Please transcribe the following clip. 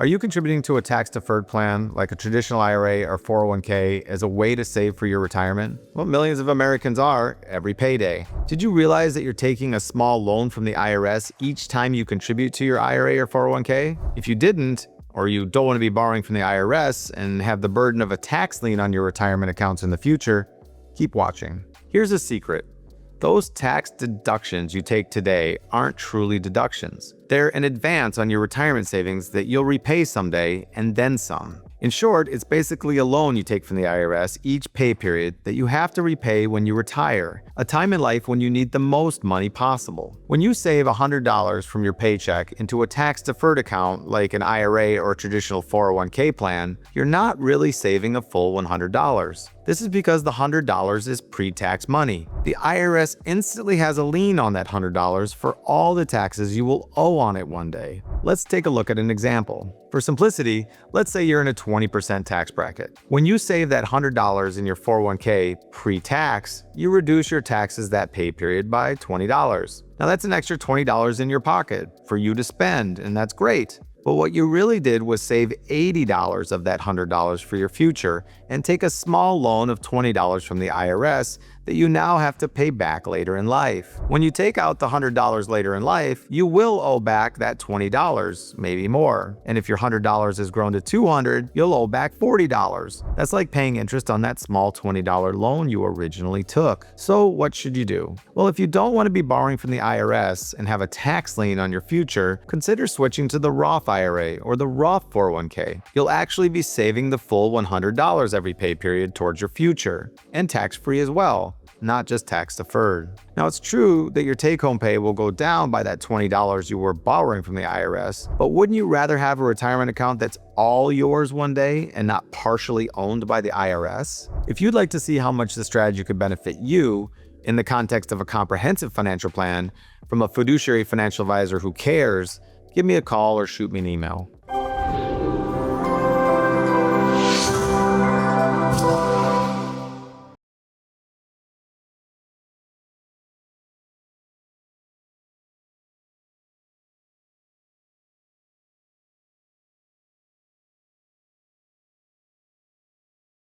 Are you contributing to a tax-deferred plan like a traditional IRA or 401k as a way to save for your retirement? Well, millions of Americans are every payday. Did you realize that you're taking a small loan from the IRS each time you contribute to your IRA or 401k? If you didn't, or you don't want to be borrowing from the IRS and have the burden of a tax lien on your retirement accounts in the future, keep watching. Here's a secret. Those tax deductions you take today aren't truly deductions. They're an advance on your retirement savings that you'll repay someday and then some. In short, it's basically a loan you take from the IRS each pay period that you have to repay when you retire, a time in life when you need the most money possible. When you save $100 from your paycheck into a tax-deferred account like an IRA or a traditional 401k plan, you're not really saving a full $100. This is because the $100 is pre-tax money. The IRS instantly has a lien on that $100 for all the taxes you will owe on it one day. Let's take a look at an example. For simplicity, let's say you're in a 20% tax bracket. When you save that $100 in your 401k pre-tax, you reduce your taxes that pay period by $20. Now that's an extra $20 in your pocket for you to spend, and that's great. But what you really did was save $80 of that $100 for your future and take a small loan of $20 from the IRS that you now have to pay back later in life. When you take out the $100 later in life, you will owe back that $20, maybe more. And if your $100 has grown to $200, you'll owe back $40. That's like paying interest on that small $20 loan you originally took. So what should you do? Well, if you don't want to be borrowing from the IRS and have a tax lien on your future, consider switching to the Roth IRA or the Roth 401k. You'll actually be saving the full $100 every pay period towards your future, and tax-free as well, not just tax-deferred. Now, it's true that your take-home pay will go down by that $20 you were borrowing from the IRS, but wouldn't you rather have a retirement account that's all yours one day and not partially owned by the IRS? If you'd like to see how much the strategy could benefit you in the context of a comprehensive financial plan from a fiduciary financial advisor who cares, give me a call or shoot me an email.